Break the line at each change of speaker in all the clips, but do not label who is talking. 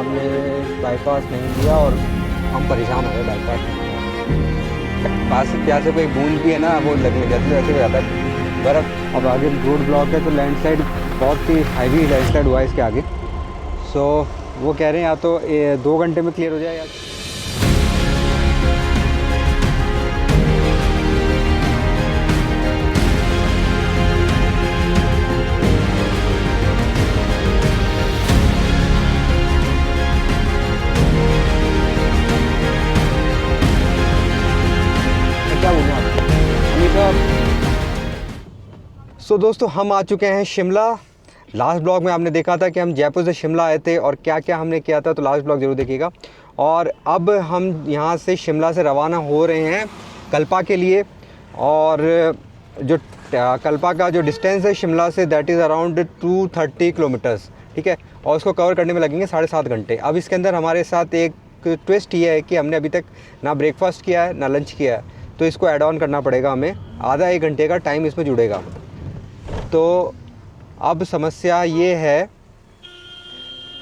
हमने बाईपास नहीं लिया और हम परेशान हो गए बाईपास पास से प्यासे कोई बूंद भी है ना वो लगने जाती है, वैसे हो जाता है बर्फ़। अब आगे रोड ब्लॉक है तो लैंडस्लाइड बहुत ही हैवी लैंडस्लाइड हुआ है इसके आगे। सो वो कह रहे हैं या तो 2 घंटे में क्लियर हो जाए या सो दोस्तों हम आ चुके हैं शिमला। लास्ट ब्लॉग में आपने देखा था कि हम जयपुर से शिमला आए थे और क्या क्या हमने किया था, तो लास्ट ब्लॉग ज़रूर देखिएगा। और अब हम यहाँ से शिमला से रवाना हो रहे हैं कल्पा के लिए। और जो कल्पा का जो डिस्टेंस है Shimla say that is around 230 kilometres, ठीक है। और उसको कवर करने में लगेंगे 7.5 घंटे। अब इसके अंदर हमारे साथ एक ट्विस्ट ये है कि हमने अभी तक ना ब्रेकफास्ट किया है ना लंच किया है, तो इसको ऐड ऑन करना पड़ेगा हमें। आधा 1 घंटे का टाइम इसमें जुड़ेगा। तो अब समस्या ये है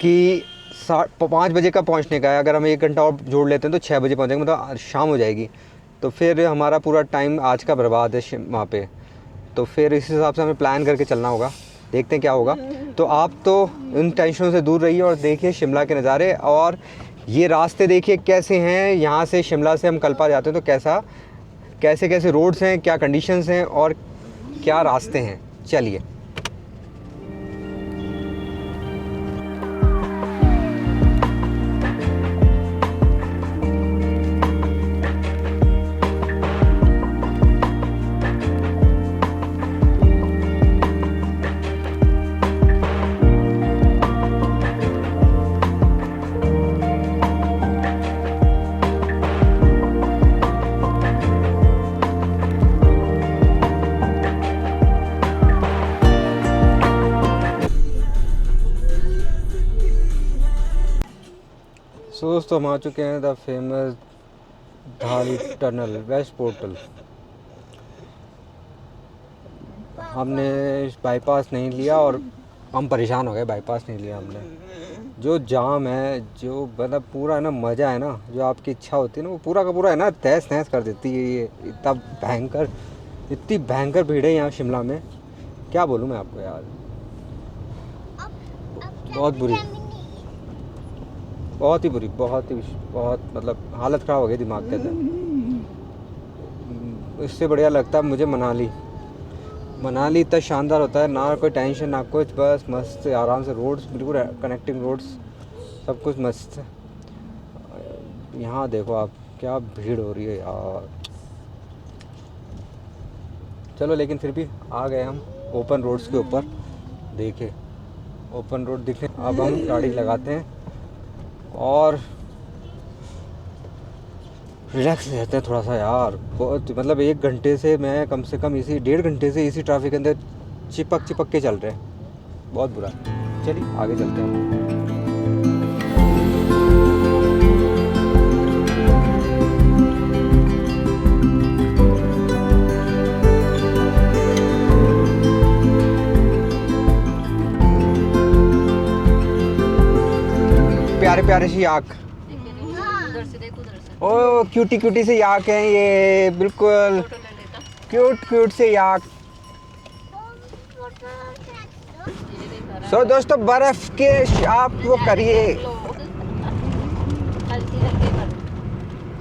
कि 5 बजे का पहुंचने का है। अगर हम 1 घंटा और जोड़ लेते हैं तो 6 बजे पहुंचेंगे, मतलब शाम हो जाएगी। तो फिर हमारा पूरा टाइम आज का बर्बाद है वहाँ पे। तो फिर इस हिसाब से हमें प्लान करके चलना होगा, देखते हैं क्या होगा। तो आप तो इन टेंशनों से दूर रहिए और देखिए शिमला के नज़ारे। और ये रास्ते देखिए कैसे हैं, यहाँ से शिमला से हम कल्पा जाते हैं तो कैसे कैसे रोड्स हैं, क्या कंडीशंस हैं और क्या रास्ते हैं। चलिए दोस्तों हम आ चुके हैं द फेमस धारी टनल वेस्ट पोर्टल। हमने बाईपास नहीं लिया और हम परेशान हो गए, बाईपास नहीं लिया हमने। जो जाम है, जो मतलब पूरा है ना मज़ा है ना, जो आपकी इच्छा होती है ना वो पूरा का पूरा है ना तहस नहस कर देती है। ये इतनी भयंकर भीड़ है यहाँ शिमला में, क्या बोलूँ मैं आपको यार, बहुत बुरी, बहुत ही बुरी, बहुत मतलब हालत ख़राब हो गई दिमाग के अंदर। इससे बढ़िया लगता है मुझे मनाली इतना शानदार होता है, ना कोई टेंशन ना कुछ, बस मस्त आराम से, रोड्स बिल्कुल कनेक्टिंग रोड्स, सब कुछ मस्त है। यहाँ देखो आप क्या भीड़ हो रही है यार। चलो लेकिन फिर भी आ गए हम ओपन रोड्स के ऊपर। देखे ओपन रोड दिखे, अब हम गाड़ी लगाते हैं और रिलैक्स रहते हैं थोड़ा सा यार। बहुत मतलब 1 घंटे से मैं कम से कम इसी 1.5 घंटे से इसी ट्रैफिक के अंदर चिपक के चल रहे हैं, बहुत बुरा। चलिए आगे चलते हैं। प्यारे प्यारे सी आँख, ओ क्यूटी से याक हैं ये, बिल्कुल क्यूट से याक। सो दोस्तों बर्फ के आप वो करिए।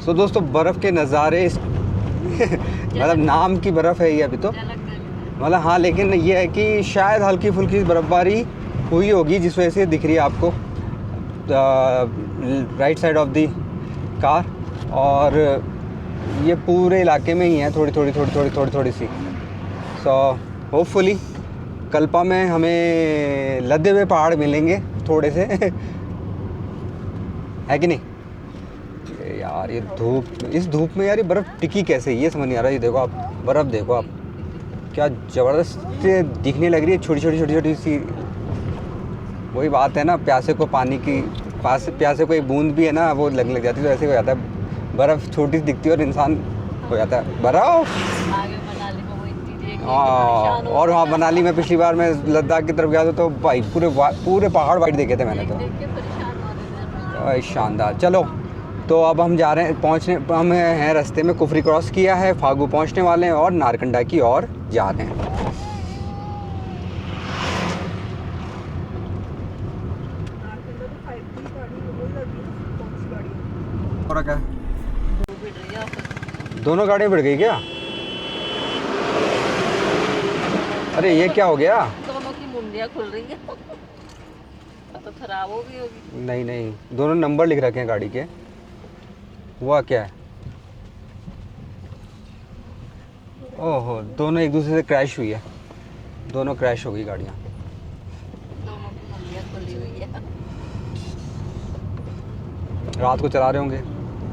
सो दोस्तों बर्फ के नज़ारे मतलब नाम की बर्फ है ये अभी तो, मतलब हाँ, लेकिन ये है कि शायद हल्की फुल्की बर्फबारी हुई होगी जिस वजह से दिख रही है आपको right side of the car. और ये पूरे इलाके में ही है थोड़ी सी। सो होपफुली कल्पा में हमें लदे हुए पहाड़ मिलेंगे थोड़े से है कि नहीं यार। ये धूप, इस धूप में यार ये बर्फ़ टिकी कैसे, ये समझ नहीं आ रहा। ये देखो आप बर्फ़ देखो आप, क्या ज़बरदस्त दिखने लग रही है, छोटी सी। वही बात है ना, प्यासे को पानी की प्यासे को एक बूंद भी है ना वो लग जाती है, तो ऐसे हो जाता है। बर्फ़ छोटी सी दिखती है और इंसान हो जाता है बर्फ़। हाँ, और वहाँ मनाली में पिछली बार मैं लद्दाख की तरफ गया था तो भाई पूरे पहाड़ वाइट देखे थे मैंने तो। शानदार। चलो तो अब हम जा रहे हैं, हम हैं रास्ते में, कुफरी क्रॉस किया है, फागू पहुंचने वाले हैं और नारकंडा की ओर जा रहे हैं। और क्या दोनों गाड़ियाँ बढ़ गई क्या? अरे ये क्या हो गया?
दोनों की मुंडियाँ खुल रही है तो खराब हो गई होगी।
नहीं नहीं, दोनों नंबर लिख रखे हैं गाड़ी के। हुआ क्या है? ओहो, दोनों एक दूसरे से क्रैश हुई है, दोनों क्रैश हो गई गाड़ियाँ।
दोनों की मुंडियाँ खुली हुई है।
रात को चला रहे होंगे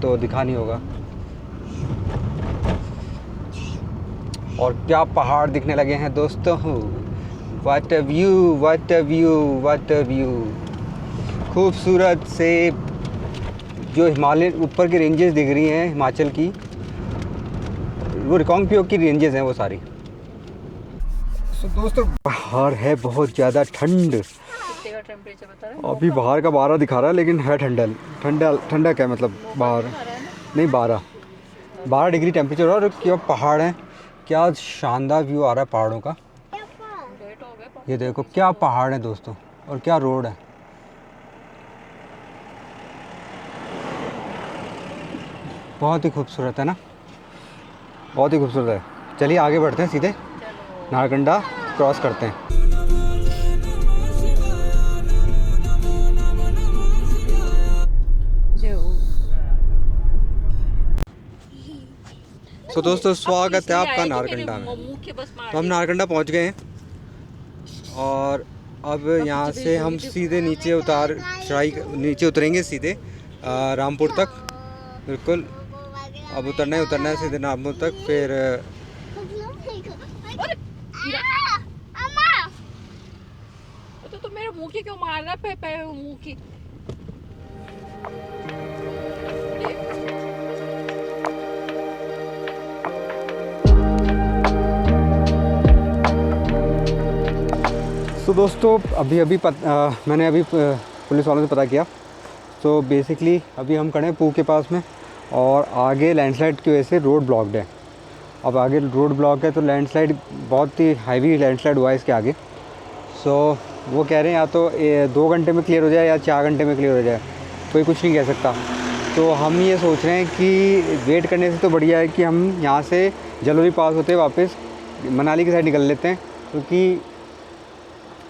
तो दिखा नहीं होगा। और क्या पहाड़ दिखने लगे हैं दोस्तों, what a view, what a view, what a view. खूबसूरत से जो हिमालय ऊपर की रेंजेस दिख रही हैं हिमाचल की, वो रिकांगपिओ की रेंजेस हैं वो सारी। सो दोस्तों बाहर है बहुत ज़्यादा ठंड।
कितने का टेम्परेचर बता रहे हैं?
अभी बाहर का 12 दिखा रहा है, लेकिन है ठंडा ठंडा ठंडा क्या मतलब बाहर नहीं, 12 डिग्री टेम्परेचर। और क्या पहाड़ हैं, क्या शानदार व्यू आ रहा है पहाड़ों का। ये देखो क्या पहाड़ है दोस्तों, और क्या रोड है। बहुत ही खूबसूरत है ना, बहुत ही खूबसूरत है। चलिए आगे बढ़ते हैं, सीधे नारकंडा क्रॉस करते हैं। तो दोस्तों स्वागत है आपका नारकंडा में। तो हम नारकंडा पहुंच गए हैं और अब यहाँ से हम सीधे नीचे नीचे उतरेंगे सीधे रामपुर तक। बिल्कुल अब उतरना है सीधे रामपुर तक। फिर
तो मेरे मुंह की क्यों मार रहा है? पे मुंह की
तो दोस्तों मैंने अभी पुलिस वालों से पता किया। तो बेसिकली अभी हम खड़े हैं पूह के पास में, और आगे लैंडस्लाइड की वजह से रोड ब्लॉक्ड है। अब आगे रोड ब्लॉक है तो लैंडस्लाइड, बहुत ही हैवी लैंडस्लाइड हुआ है इसके आगे। सो वो कह रहे हैं या तो 2 घंटे में क्लियर हो जाए या 4 घंटे में क्लियर हो जाए, कोई कुछ नहीं कह सकता। तो हम ये सोच रहे हैं कि वेट करने से तो बढ़िया है कि हम यहाँ से जलोरी पास होते वापस मनाली की साइड निकल लेते हैं, क्योंकि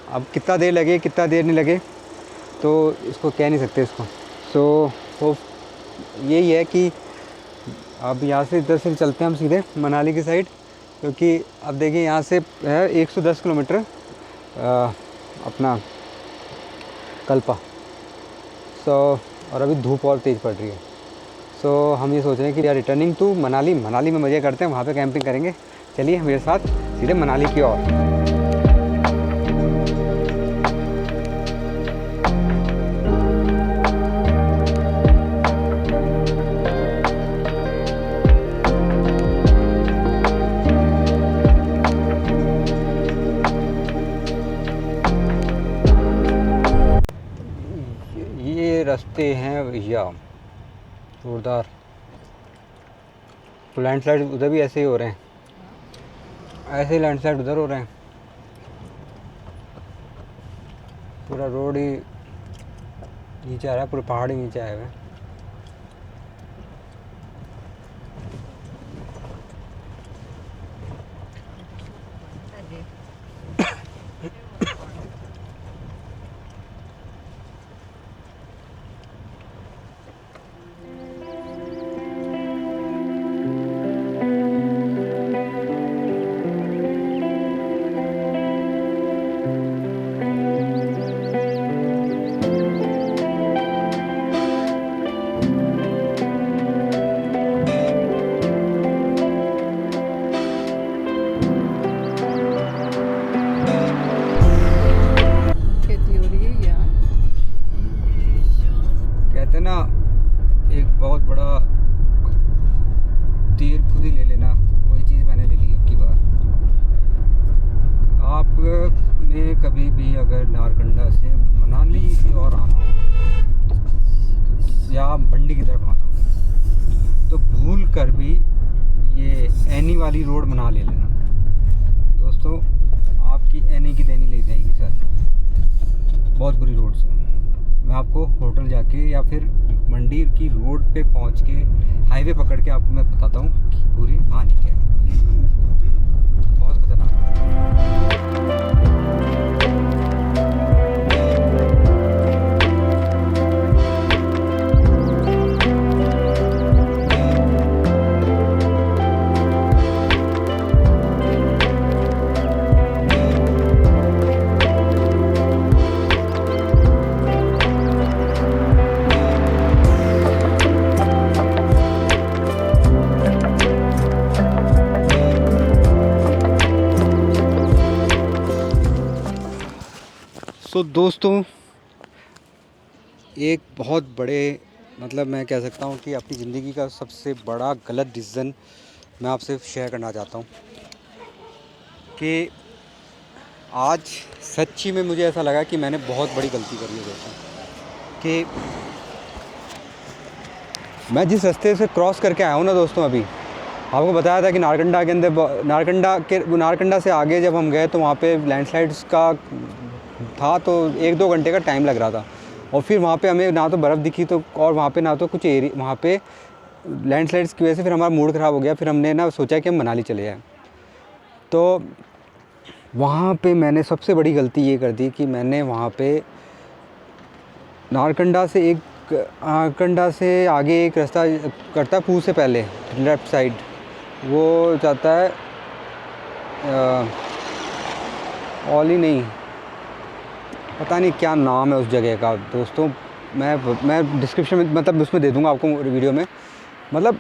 अब कितना देर लगे कितना देर नहीं लगे तो इसको कह नहीं सकते इसको। सो वो यही है कि अब यहाँ से इधर से चलते हैं हम सीधे मनाली की साइड, क्योंकि अब देखिए यहाँ से है 110 किलोमीटर अपना कल्पा। और अभी धूप और तेज़ पड़ रही है। सो हम ये सोच रहे हैं कि यार रिटर्निंग टू मनाली में मज़े करते हैं, वहाँ पे कैंपिंग करेंगे। चलिए मेरे साथ सीधे मनाली की ओर। रास्ते हैं भैया जोरदार। तो लैंडस्लाइड उधर भी ऐसे ही हो रहे हैं, ऐसे ही लैंडस्लाइड उधर हो रहे हैं। पूरा रोड ही नीचे आ रहा है, पूरे पहाड़ ही नीचे आए हुए हैं। कहते ना एक बहुत बड़ा तीर खुद ही ले लेना, वही चीज़ मैंने ले ली अब की बार। आपने कभी भी अगर नारकंडा से मनाली की ओर आना हो तो इधर घुमाता हूँ। तो भूल कर भी ये एनी वाली रोड बना ले लेना दोस्तों, आपकी एनी की देनी ले जाएगी सर, बहुत बुरी रोड से। मैं आपको होटल जाके या फिर मंडी की रोड पे पहुंच के हाईवे पकड़ के आपको मैं बताता हूँ कि पूरी कहानी क्या है। बहुत खतरनाक है। तो दोस्तों एक बहुत बड़े मतलब मैं कह सकता हूँ कि अपनी ज़िंदगी का सबसे बड़ा गलत डिसीज़न मैं आपसे शेयर करना चाहता हूँ कि आज सच्ची में मुझे ऐसा लगा कि मैंने बहुत बड़ी गलती करी है दोस्तों, कि मैं जिस रास्ते से क्रॉस करके आया हूँ ना दोस्तों, अभी आपको बताया था कि नारकंडा के अंदर नारकंडा से आगे जब हम गए तो वहाँ पे लैंडस्लाइड्स का था, तो 1-2 घंटे का टाइम लग रहा था। और फिर वहाँ पे हमें ना तो बर्फ़ दिखी तो, और वहाँ पे ना तो कुछ एरिया, वहाँ पे लैंडस्लाइड्स की वजह से फिर हमारा मूड ख़राब हो गया। फिर हमने ना सोचा कि हम मनाली चले जाएँ। तो वहाँ पे मैंने सबसे बड़ी गलती ये कर दी कि मैंने वहाँ पे नारकंडा से आगे एक रास्ता करता पूल से पहले लेफ़्ट साइड, वो जाता है ओली नहीं, पता नहीं क्या नाम है उस जगह का दोस्तों, मैं डिस्क्रिप्शन में मतलब उसमें दे दूंगा आपको वीडियो में। मतलब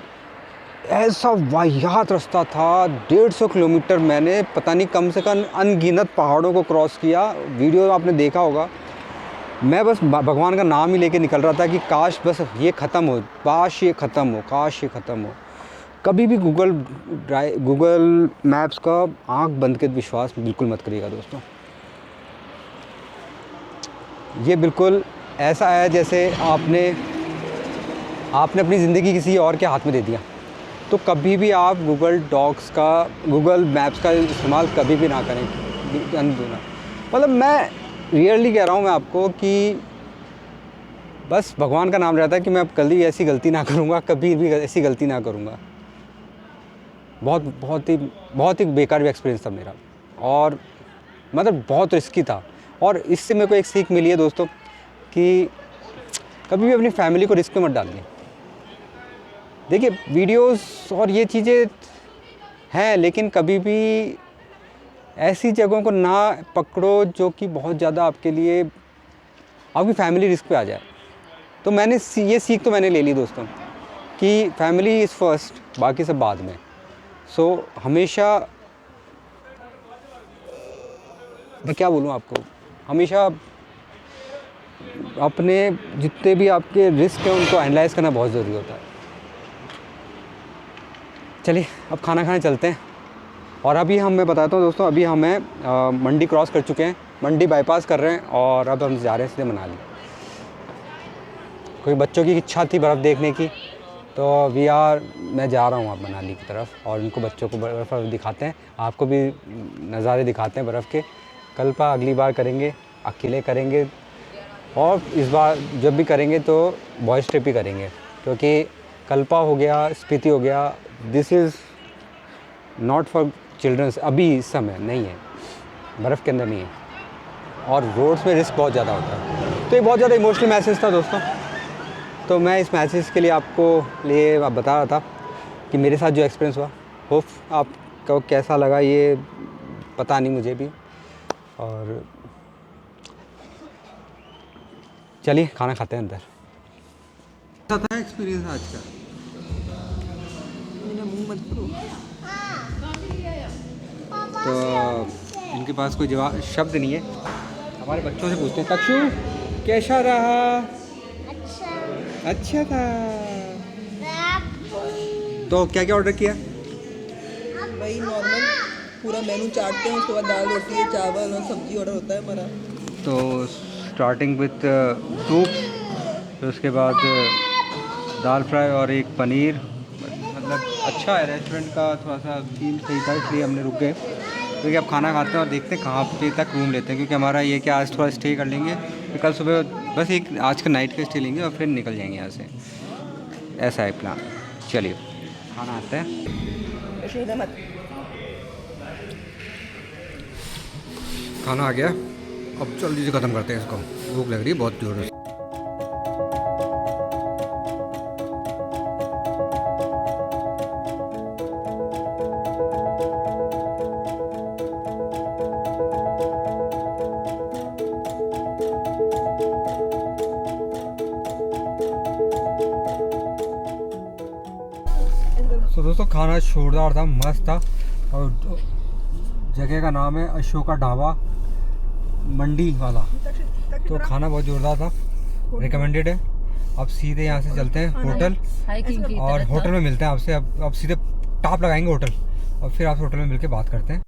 ऐसा वाहियात रास्ता था, 150 किलोमीटर मैंने पता नहीं कम से कम अनगिनत पहाड़ों को क्रॉस किया। वीडियो आपने देखा होगा। मैं बस भगवान का नाम ही लेके निकल रहा था कि काश बस ये ख़त्म हो, काश ये ख़त्म हो, काश ये ख़त्म हो। कभी भी गूगल मैप्स का आँख बंद के विश्वास बिल्कुल मत करिएगा दोस्तों। ये बिल्कुल ऐसा है जैसे आपने अपनी ज़िंदगी किसी और के हाथ में दे दिया। तो कभी भी आप गूगल मैप्स का इस्तेमाल कभी भी ना करें, मतलब मैं रियली कह रहा हूँ मैं आपको कि बस भगवान का नाम रहता है कि मैं अब कभी ऐसी गलती ना करूँगा, कभी भी ऐसी गलती ना करूँगा। बहुत ही बेकार भी एक्सपीरियंस था मेरा, और मतलब बहुत रिस्की था। और इससे मेरे को एक सीख मिली है दोस्तों कि कभी भी अपनी फैमिली को रिस्क में मत डालिए। देखिए वीडियोस और ये चीज़ें हैं, लेकिन कभी भी ऐसी जगहों को ना पकड़ो जो कि बहुत ज़्यादा आपके लिए, आपकी फैमिली रिस्क पे आ जाए। तो मैंने ये सीख तो मैंने ले ली दोस्तों कि फैमिली इज़ फर्स्ट, बाकी सब बाद में। सो हमेशा मैं क्या बोलूँ आपको, हमेशा अपने जितने भी आपके रिस्क हैं उनको एनालाइज़ करना बहुत ज़रूरी होता है। चलिए अब खाना खाने चलते हैं। और अभी मैं बताता हूँ दोस्तों, अभी हमें मंडी क्रॉस कर चुके हैं, मंडी बाईपास कर रहे हैं, और अब हम जा रहे हैं सीधे मनाली। कोई बच्चों की इच्छा थी बर्फ़ देखने की, तो मैं जा रहा हूँ अब मनाली की तरफ, और उनको बच्चों को बर्फ़ दिखाते हैं, आपको भी नज़ारे दिखाते हैं बर्फ़ के। कल्पा अगली बार करेंगे, अकेले करेंगे, और इस बार जब भी करेंगे तो बॉयज़ ट्रिप ही करेंगे, क्योंकि कल्पा हो गया, स्पीति हो गया, this is not for childrens. अभी इस समय नहीं है, बर्फ़ के अंदर नहीं है, और रोड्स में रिस्क बहुत ज़्यादा होता है। तो ये बहुत ज़्यादा इमोशनल मैसेज था दोस्तों। तो मैं इस मैसेज के लिए आप बता रहा था कि मेरे साथ जो एक्सपीरियंस हुआ, होप आपको कैसा लगा ये पता नहीं मुझे भी। और चलिए खाना खाते हैं अंदर। कैसा था एक्सपीरियंस आज का?
मेरा मुंह मत करो।
तो इनके पास कोई जवाब शब्द नहीं है। हमारे बच्चों से पूछते हैं, तक्षु कैसा रहा? अच्छा था। तो क्या क्या ऑर्डर किया?
वही नॉर्मल पूरा मेनू चाटते हैं, उसके बाद दाल रोटी चावल और सब्जी ऑर्डर होता है हमारा।
तो स्टार्टिंग विथ सूप, फिर उसके बाद दाल फ्राई और एक पनीर। मतलब अच्छा है, रेस्टोरेंट का थोड़ा सा थीम सही था, इसलिए हमने रुक गए, क्योंकि अब खाना खाते हैं और देखते हैं कहाँ पे तक रूम लेते हैं, क्योंकि हमारा ये कि आज थोड़ा स्टे कर लेंगे, फिर कल सुबह बस एक आज का नाइट का स्टे लेंगे और फिर निकल जाएंगे यहाँ से। ऐसा है प्लान। चलिए खाना आते हैं। खाना आ गया, अब जल्दी से ख़त्म करते हैं इसको, भूख लग रही है बहुत जोर से। तो दोस्तों खाना जोरदार था, मस्त था, और जगह का नाम है अशोका ढाबा मंडी वाला। तो खाना बहुत ज़ोरदार था, रिकमेंडेड है। अब सीधे यहाँ से चलते हैं होटल, और होटल में मिलते हैं आपसे। अब सीधे टाप लगाएंगे होटल, और फिर आपसे होटल में मिलके बात करते हैं।